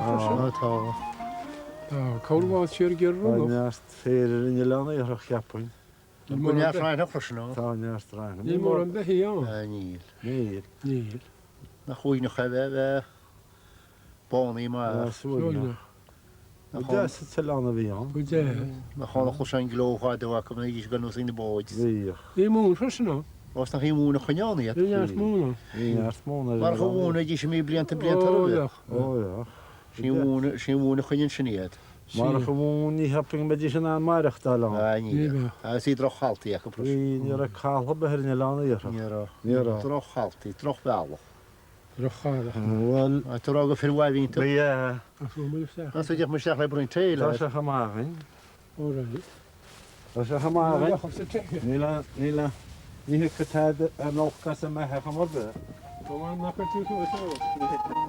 Ríide freisin. Tá. Cábháil siar gur rúna. Neart féidir in lena ar a cheappain. Bune fráin freisin. Tá neart ráin. Ní mór an bethí an. Níl. Níl. Níl. Na chuoine chebh bónaí mar. Súna. De sa lena bhí an. Go dé. Na chána chu sein glóáide a go ís gan í na bóid. Bhí. Ní mún freisin. Os na hí múna chuneánaíad. Ríart múna. Bhí neart móna. Mar go bhúna dí sem mí blianta Óideach. Ó, sin múna chuinn sinnéad. mar go bhún ní haping me sin an maireach dá lá. Ní sí droch haltaí go pr. Ní ar a cáha behir in lena ar. Droch haltaí, troch bhealach. Rochada. Bhil A tú go fir bhhaínta. bhí A sú mú seach. Na sé mar seach le brún téile. tá se chamáhain. Óráid. Tá se chamáhain. Chum sa teige. Níla ní go tead ar nócha sa me hecha mar bheith. Tá nach tú tú.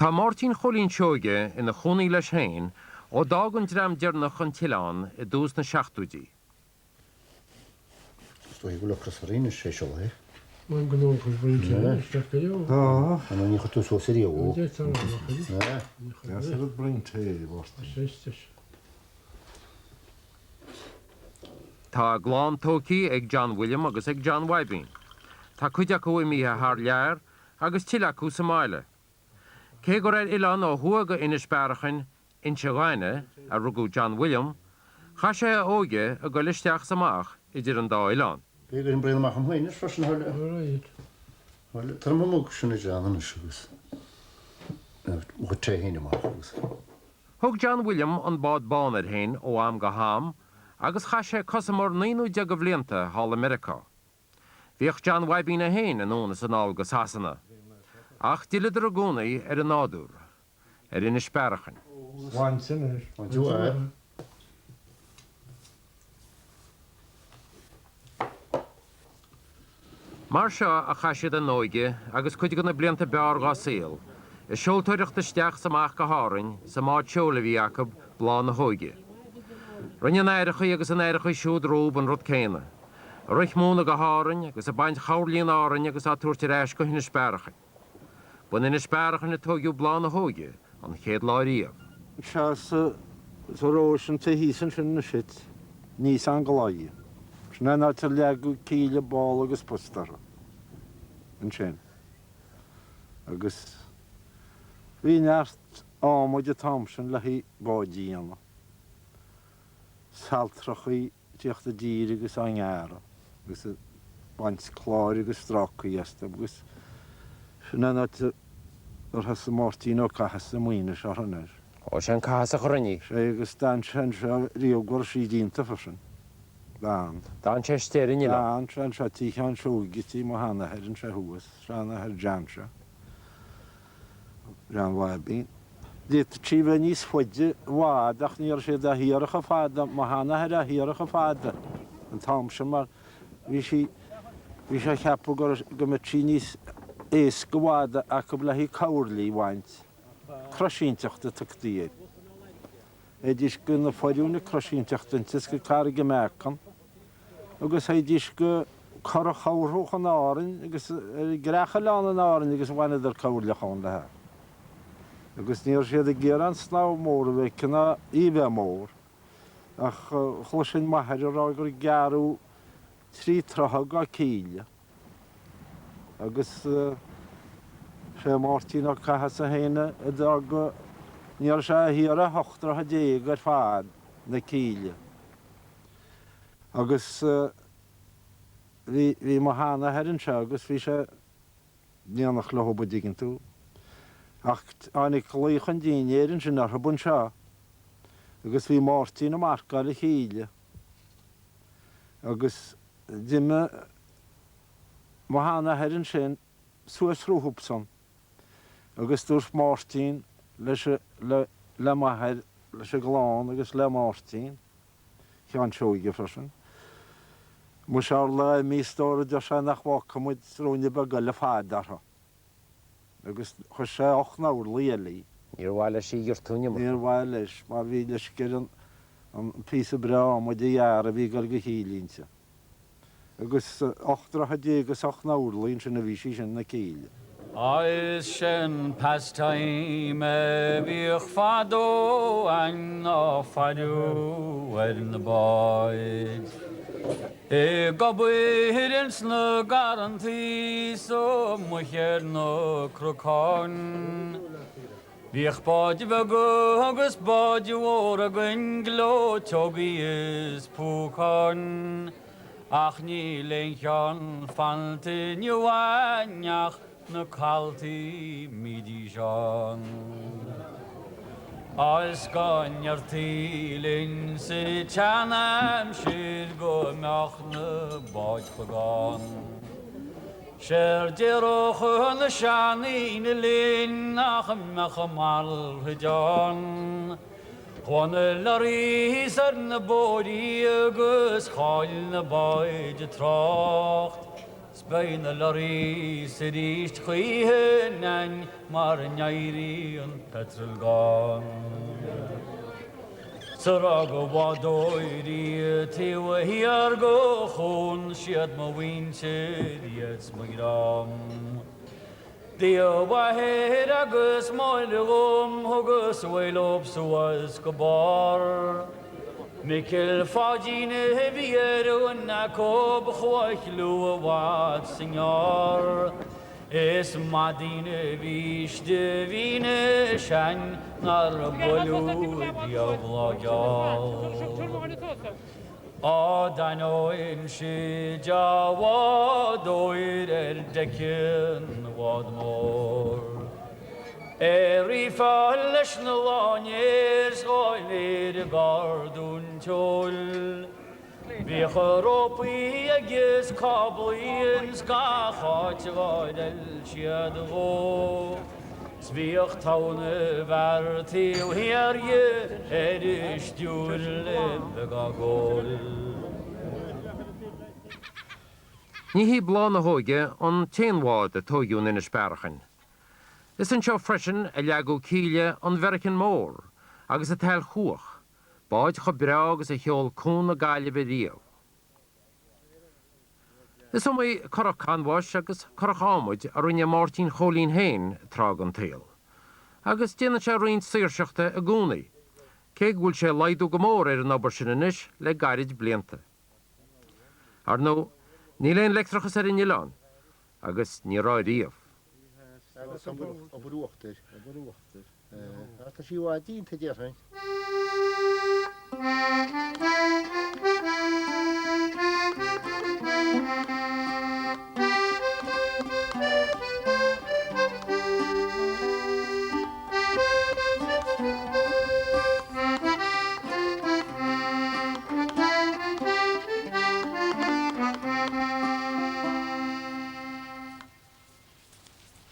Tá Martin Cholín seoige ina chonaí leis féin ó dágan dram dearnach an tián I dús na seachtúidí. Sto go le crusaríine sé seo é. Man gnón chu bhainte. Steach go leor. Tá An ní chu tú so sirí ó. Dé tá nach. Yes, it would bring tea, Séistes. Tá glán tócaí ag John William agus ag John Wybin. Tá chuide go míthe th lear agus tiile acu sa máile. Cé go raibh Ián ó thuaga ina spéirichin in seáine a rugú John William, cha sé óige a go listeach samach idir an dá Ián. Bé an breach an hhaine fresin thuile. Óráid. Tar mú sinna deanna sigus. Mu téhéine mágus. Thug John William an bád bánad hain ó am go ham, agus cha sé cosamór 9 de go bblianta Hall America. Bhíoh John Wybin a hain an ónas an áil go sasanna. Ach díle ar a gúnaí ar an nádúr, ina spéirichin. One sinner. Dú é. Mar seo a chaisiad an nóige agus chuide gona blianta bear gá síl, is seoltóireachta steach samach go hárainn sa máid seola bhí Jacob blán na hóige. Rinne an éirichaí agus an éirichaí siúd rúb an rud céine. A ruich múna go hárainn agus a baint chairlíon árainn agus a túirtir éis go hina spéirichin. Bun ina spéirichin na tógiú blán na hóige an chéad láiríomh. Se sa rósin te hísan sin na sit, níos an goláí. Sna ná te legu cíle bál agus postar. An sin. Agus bhí neart ámuid a Thompson le hí bádíana. Saltrachaí tíochtta dír agus an gára. Agus baint chláir agus strachaí esta. Agus sna ná te ar has Martin ó cachas sa muoine se hanir. Ó sin cas a chorinní. sé agus dan sin se riomhgur sí dínta fasin. Dan. Dá sé stéirinn le. Dan sin se tíchan seúgití má hana herin se huas, sena her Janse. Jan Wybin. Dit tí bheith níos foiide bhádaach níor sé a hiaracha fáda, má hana her a hiaracha fáda. An Thompson mar bhí sé cheapú go me tí níos éis go bháda a go le hí cáirlaí bhaint. Crosínteachta tuchtaíad. Éidir go na fáúna crosínteachtantas go cara go mecan, agus éidir go cara chairthúch an árainn agus grecha leán an árainn agus bhaine ar cáirlaáin lethe. Agus níor siad a ggéar an sná mór bheith cinna íbhe mór, ach chla sin maithir ará gur gearú trí trotha go cíle. Agus sé Martin ó cahas a héine go níor se hiar a hochttar a dé gur fád na cíle. Agus bhí má hána herin se agus bhí sé níanach le hoba dígin tú. Ach anig clych yn dînir yn sy'n ar hybwn sia. Agus fi Martin o marcar y chile. Agus dim mae hana her yn sy'n sŵs rhwhwbson. Agus dwrs Martin le maher leis y glán agus le Martin. Chian sioig y ffrasyn. Mwy siar le mi stor y diosa nach wach am wyd rwy'n i bygol y ffad ar ho. Agus chwysau och nawr li. Níor bhile sí gur túine mar. Níor bhile leis, má bhí leis gur an pís a bra am wyd i ar a bhí gur go hílínse. Agus ochtra dé agus och nawr lín sy'n y bhí sy'n na cíle. Oes sy'n pastime bych fado an o fado yn y boed. E gobwyr yn sna garantís o mwycher no crwcon. Bych bod i fy agus bod i o'r ag yn glo togi ys pwcon. Ach ni lencion fantin i waniach na calti midi John. Oes gonio'r tilyn sy'n chanam sy'n gomach na bod chwagon. Sy'r dirwch yn y siani'n y lyn ach ymach ymal hydon. Chwan y laris ar na bodi agus chael na boed y trocht. Sbein y lori sydd eist chwi hynna'n mar yn iairi yn petrol gan. Syrag o wadoedd i tiw a hiar go chwn siad ma wyn sydd i ets ma gram. Dio wa her agus moel y gom agus weil ob swas gobar. Mikkel fagin hevier und Jakob chwachlu wat signor. Es madine viste vine shan nar bolu diavlagal. Adano in shija doir dekin wadmor. Eri fallesh na lanyers goilir gardun tol. Vi choropi agis kablin skachat gaidel shiadgo. Sviach taune verti o herje edish djurle begagol. Ní hí blán a hóige an téanháid a tógiún in isberachan. Is an seo freisin a leagú cíle an vericin mór, agus a teil chuach, báid chu bra agus a cheol cún a gáile bh riamh. Is am é corach canmhais agus corach ámuid a rinne Martin cholín hain trág an tail. Agus déanana sé roinn saoirseachta a gúnaí, cé gúil sé laidú go mór ar an obair sin inis le gairid blianta. Ar nó, ní léon lectrachas ar in Ián, agus ní ráid riamh. Agus obrúachtar. Tá sí bhá dínta dearthain.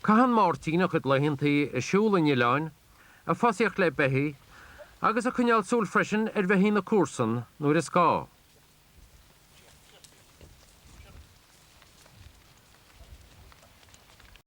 Cahan Martin a chud lehinntaí a siúil in Ián, a fosiach le behi, agus a chuneal súl freisin ar bheithí na cuasan nuair is gá.